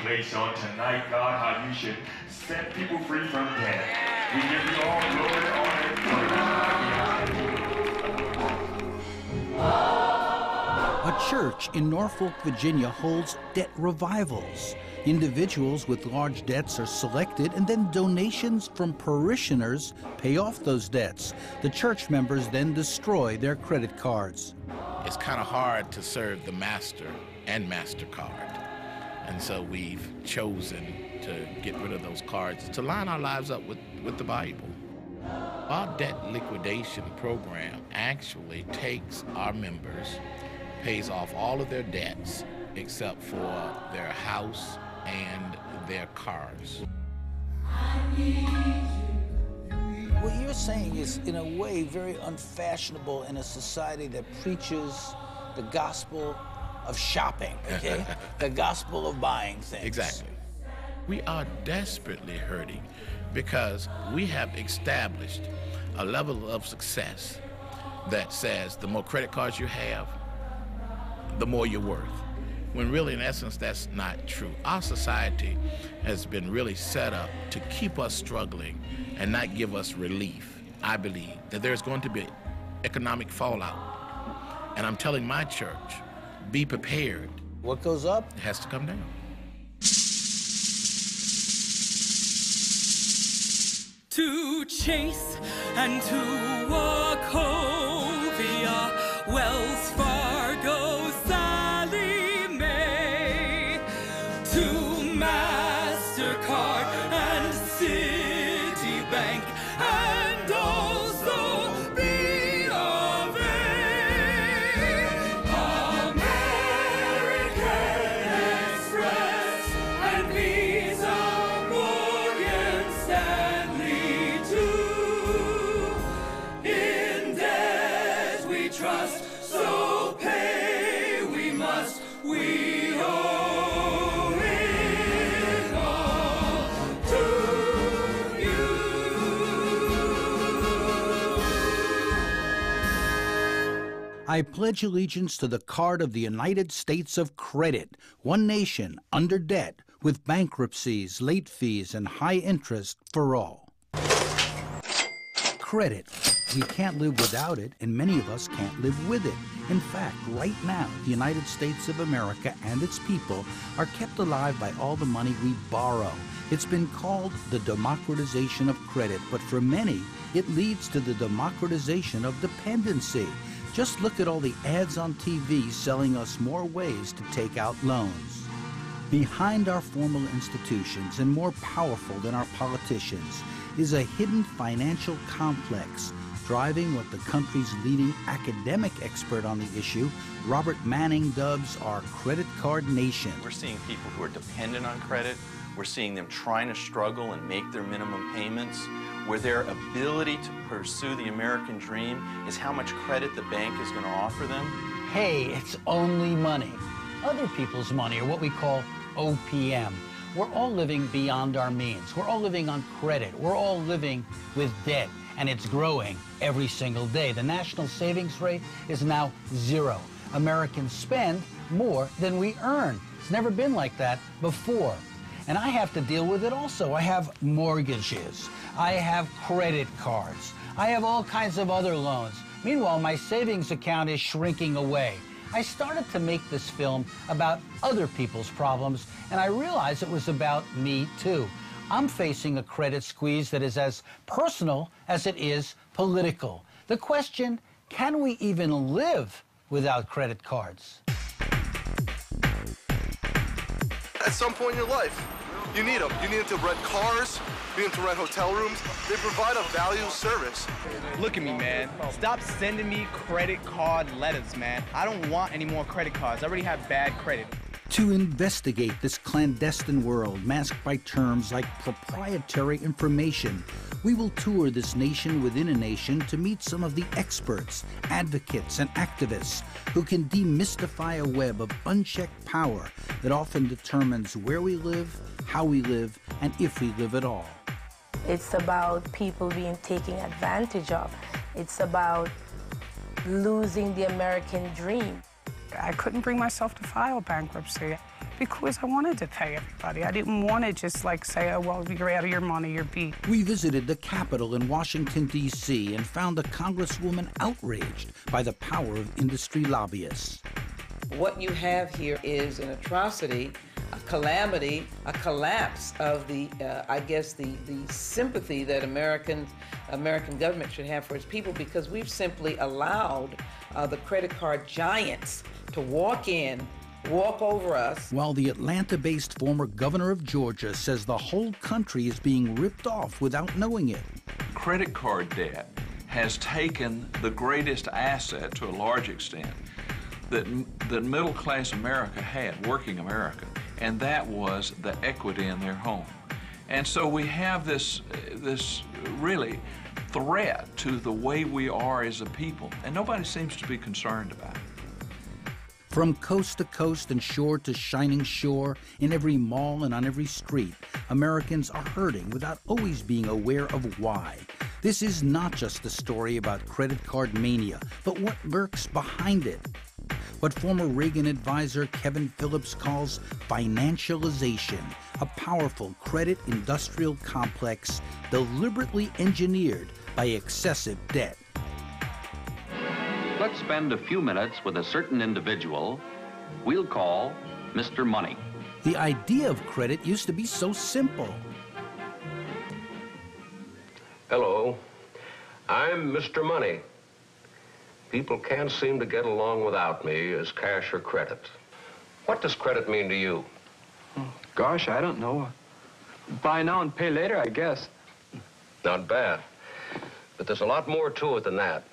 information on tonight, God, how you should set people free from debt. We give you all glory, honor, and praise. A church in Norfolk, Virginia holds debt revivals. Individuals with large debts are selected, and then donations from parishioners pay off those debts. The church members then destroy their credit cards. It's kind of hard to serve the Master and MasterCard. And so we've chosen to get rid of those cards to line our lives up with the Bible. Our debt liquidation program actually takes our members, pays off all of their debts except for their house and their cars. What you're saying is, in a way, very unfashionable in a society that preaches the gospel of shopping, okay? The gospel of buying things. Exactly. We are desperately hurting because we have established a level of success that says the more credit cards you have, the more you're worth. When really, in essence, that's not true. Our society has been really set up to keep us struggling and not give us relief. I believe that there's going to be economic fallout. And I'm telling my church, be prepared. What goes up? It has to come down. To Chase and to Wachovia, Wells Fargo, Sally Mae, to MasterCard and Citibank, and also B of A. American Express and Visa, Morgan Stanley too. In debt we trust, so pay we must. We owe it all to you. I pledge allegiance to the card of the United States of Credit, one nation under debt, with bankruptcies, late fees, and high interest for all. Credit. We can't live without it, and many of us can't live with it. In fact, right now, the United States of America and its people are kept alive by all the money we borrow. It's been called the democratization of credit, but for many, it leads to the democratization of dependency. Just look at all the ads on TV selling us more ways to take out loans. Behind our formal institutions, and more powerful than our politicians, is a hidden financial complex driving what the country's leading academic expert on the issue, Robert Manning, dubs our credit card nation. We're seeing people who are dependent on credit. We're seeing them trying to struggle and make their minimum payments, where their ability to pursue the American dream is how much credit the bank is going to offer them. Hey, it's only money. Other people's money, or what we call OPM. We're all living beyond our means. We're all living on credit. We're all living with debt, and it's growing every single day. The national savings rate is now 0. Americans spend more than we earn. It's never been like that before. And I have to deal with it also. I have mortgages. I have credit cards. I have all kinds of other loans. Meanwhile, my savings account is shrinking away. I started to make this film about other people's problems, and I realized it was about me too. I'm facing a credit squeeze that is as personal as it is political. The question, can we even live without credit cards? At some point in your life, you need them. You need them to rent cars, you need them to rent hotel rooms. They provide a valuable service. Look at me, man. Stop sending me credit card letters, man. I don't want any more credit cards. I already have bad credit. To investigate this clandestine world masked by terms like proprietary information, we will tour this nation within a nation to meet some of the experts, advocates, and activists who can demystify a web of unchecked power that often determines where we live, how we live, and if we live at all. It's about people being taken advantage of. It's about losing the American dream. I couldn't bring myself to file bankruptcy. Because I wanted to pay everybody. I didn't want to just like say, oh, well, you're out of your money, you're beat. We visited the Capitol in Washington, D.C. and found a congresswoman outraged by the power of industry lobbyists. What you have here is an atrocity, a calamity, a collapse of the, I guess, the sympathy that American government should have for its people, because we've simply allowed the credit card giants to walk over us. While the Atlanta-based former governor of Georgia says the whole country is being ripped off without knowing it. Credit card debt has taken the greatest asset, to a large extent, that middle-class America had, working America, and that was the equity in their home. And so we have this really threat to the way we are as a people, and nobody seems to be concerned about it. From coast to coast and shore to shining shore, in every mall and on every street, Americans are hurting without always being aware of why. This is not just a story about credit card mania, but what lurks behind it. What former Reagan advisor Kevin Phillips calls financialization, a powerful credit industrial complex deliberately engineered by excessive debt. Let's spend a few minutes with a certain individual we'll call Mr. Money. The idea of credit used to be so simple. Hello, I'm Mr. Money. People can't seem to get along without me as cash or credit. What does credit mean to you? Gosh, I don't know. Buy now and pay later, I guess. Not bad. But there's a lot more to it than that.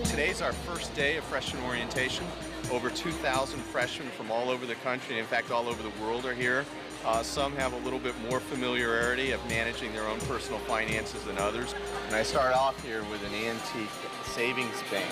Today's our first day of freshman orientation. Over 2,000 freshmen from all over the country, and in fact all over the world, are here. Some have a little bit more familiarity of managing their own personal finances than others. And I start off here with an antique savings bank.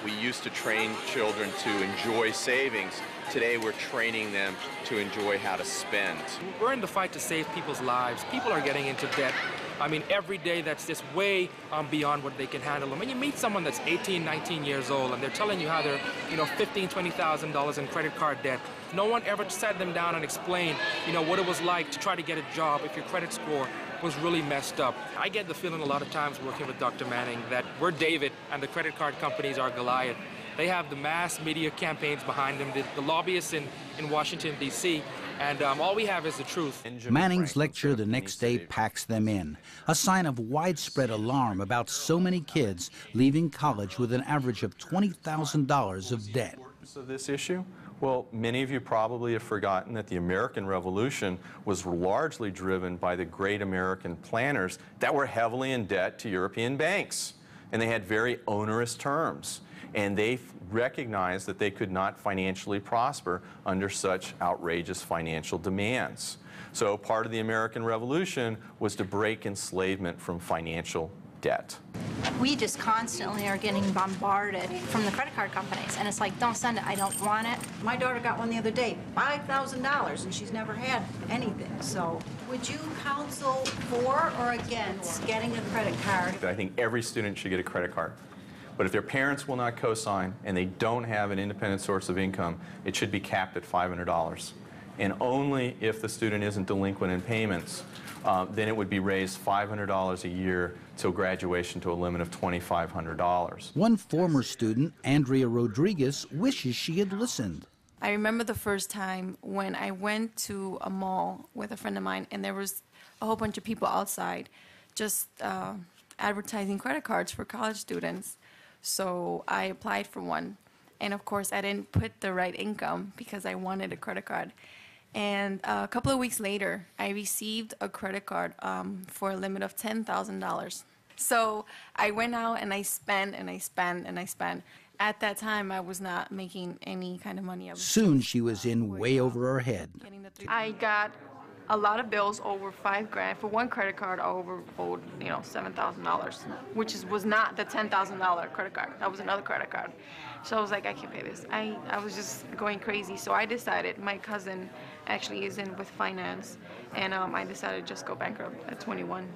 We used to train children to enjoy savings. Today we're training them to enjoy how to spend. We're in the fight to save people's lives. People are getting into debt. I mean, every day that's just way beyond what they can handle. When you meet someone that's 18, 19 years old and they're telling you how they're, $15,000, $20,000 in credit card debt, no one ever sat them down and explained, what it was like to try to get a job if your credit score was really messed up. I get the feeling a lot of times working with Dr. Manning that we're David and the credit card companies are Goliath. They have the mass media campaigns behind them, the lobbyists in Washington, D.C., and all we have is the truth. Manning's lecture the next day packs them in, a sign of widespread alarm about so many kids leaving college with an average of $20,000 of debt. Of this issue? Well, many of you probably have forgotten that the American Revolution was largely driven by the great American planners that were heavily in debt to European banks, and they had very onerous terms. And they recognized that they could not financially prosper under such outrageous financial demands. So part of the American Revolution was to break enslavement from financial debt. We just constantly are getting bombarded from the credit card companies, and it's like, don't send it, I don't want it. My daughter got one the other day, $5,000, and she's never had anything. So would you counsel for or against getting a credit card? I think every student should get a credit card. But if their parents will not co-sign and they don't have an independent source of income, it should be capped at $500. And only if the student isn't delinquent in payments, then it would be raised $500 a year till graduation to a limit of $2,500. One former student, Andrea Rodriguez, wishes she had listened. I remember the first time when I went to a mall with a friend of mine, and there was a whole bunch of people outside just advertising credit cards for college students. So I applied for one, and of course I didn't put the right income because I wanted a credit card. And a couple of weeks later, I received a credit card for a limit of $10,000. So I went out and I spent and I spent and I spent. At that time, I was not making any kind of money. Soon she was in way over her head. I got a lot of bills over $5,000. For one credit card, I owed, $7,000, which was not the $10,000 credit card. That was another credit card. So I was like, I can't pay this. I was just going crazy. So I decided, my cousin actually is in with finance, and I decided to just go bankrupt at 21.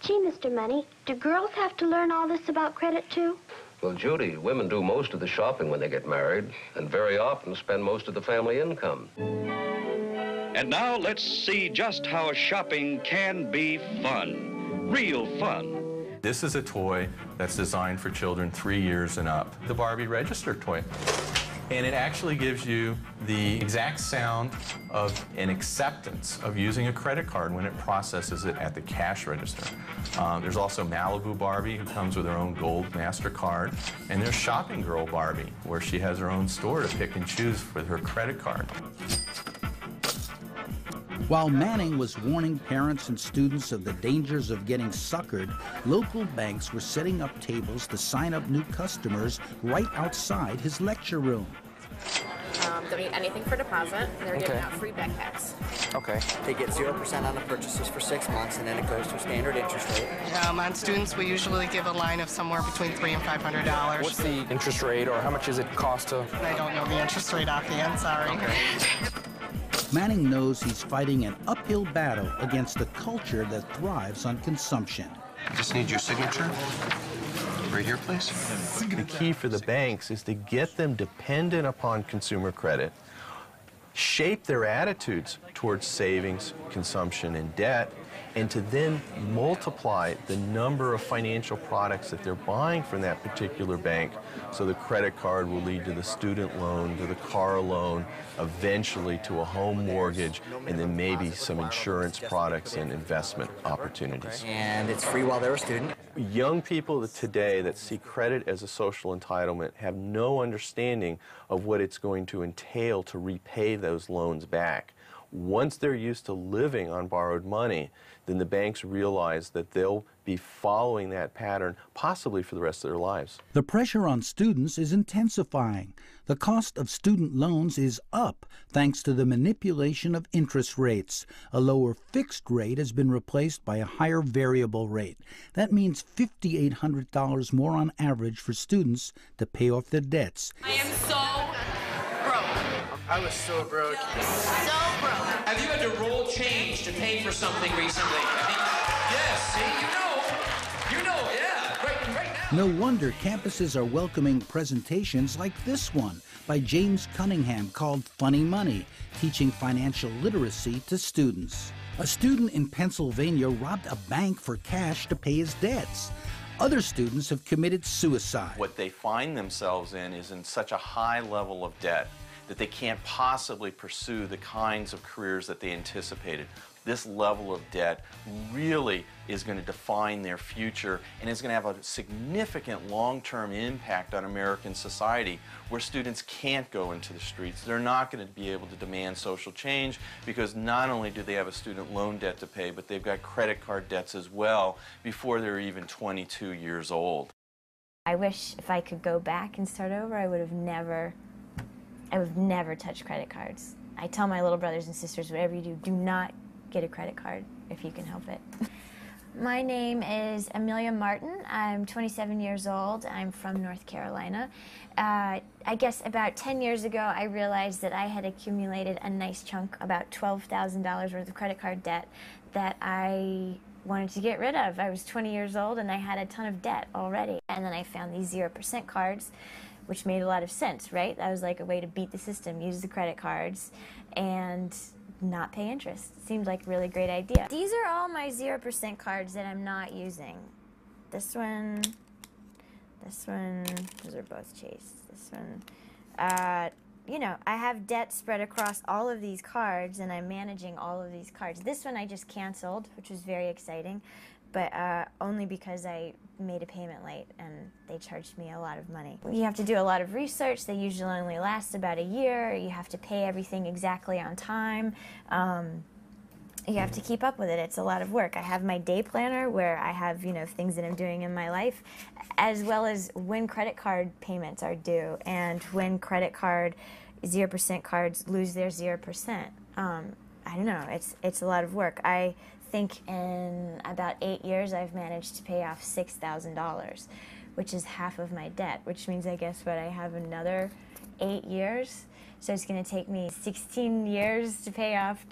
Gee, Mr. Money, do girls have to learn all this about credit, too? Well, Judy, women do most of the shopping when they get married, and very often spend most of the family income. And now let's see just how shopping can be fun. Real fun. This is a toy that's designed for children 3 years and up. The Barbie Register toy. And it actually gives you the exact sound of an acceptance of using a credit card when it processes it at the cash register. There's also Malibu Barbie, who comes with her own gold MasterCard. And there's Shopping Girl Barbie, where she has her own store to pick and choose with her credit card. While Manning was warning parents and students of the dangers of getting suckered, local banks were setting up tables to sign up new customers right outside his lecture room. They'll need anything for deposit. They're giving out free backpacks. Okay. They get 0% on the purchases for 6 months, and then it goes to a standard interest rate. On students, we usually give a line of somewhere between $300 and $500. What's the interest rate, or how much does it cost to? I don't know the interest rate offhand, sorry. Okay. Manning knows he's fighting an uphill battle against a culture that thrives on consumption. I just need your signature. Right here, please. The key for the banks is to get them dependent upon consumer credit, shape their attitudes towards savings, consumption, and debt, and to then multiply the number of financial products that they're buying from that particular bank. So the credit card will lead to the student loan, to the car loan, eventually to a home mortgage, and then maybe some insurance products and investment opportunities. And it's free while they're a student. Young people today that see credit as a social entitlement have no understanding of what it's going to entail to repay those loans back. Once they're used to living on borrowed money, then the banks realize that they'll be following that pattern possibly for the rest of their lives. The pressure on students is intensifying. The cost of student loans is up thanks to the manipulation of interest rates. A lower fixed rate has been replaced by a higher variable rate. That means $5,800 more on average for students to pay off their debts. I am so broke. I was so broke. So broke. Have you had to roll change to pay for something recently? Yes, see, you know, yeah, right now. No wonder campuses are welcoming presentations like this one by James Cunningham called Funny Money, teaching financial literacy to students. A student in Pennsylvania robbed a bank for cash to pay his debts. Other students have committed suicide. What they find themselves in is in such a high level of debt that they can't possibly pursue the kinds of careers that they anticipated. This level of debt really is going to define their future, and is going to have a significant long-term impact on American society, where students can't go into the streets. They're not going to be able to demand social change, because not only do they have a student loan debt to pay, but they've got credit card debts as well before they're even 22 years old. I wish if I could go back and start over, I would have never touched credit cards. I tell my little brothers and sisters, whatever you do not get a credit card if you can help it. My name is Amelia Martin. I'm 27 years old. I'm from North Carolina. I guess about 10 years ago, I realized that I had accumulated a nice chunk, about $12,000 worth of credit card debt that I wanted to get rid of. I was 20 years old and I had a ton of debt already. And then I found these 0% cards, which made a lot of sense, right? That was like a way to beat the system, use the credit cards, and not pay interest. Seemed like a really great idea. These are all my 0% cards that I'm not using. This one, those are both Chase. This one, you know, I have debt spread across all of these cards, and I'm managing all of these cards. This one I just canceled, which was very exciting, but only because I made a payment late and they charged me a lot of money. You have to do a lot of research. They usually only last about a year. You have to pay everything exactly on time. You have to keep up with it. It's a lot of work. I have my day planner where I have, you know, things that I'm doing in my life, as well as when credit card payments are due and when credit card 0% cards lose their 0%. I I don't know, it's a lot of work. I think in about 8 years I've managed to pay off $6,000, which is half of my debt, which means I guess what, I have another 8 years, so it's going to take me 16 years to pay off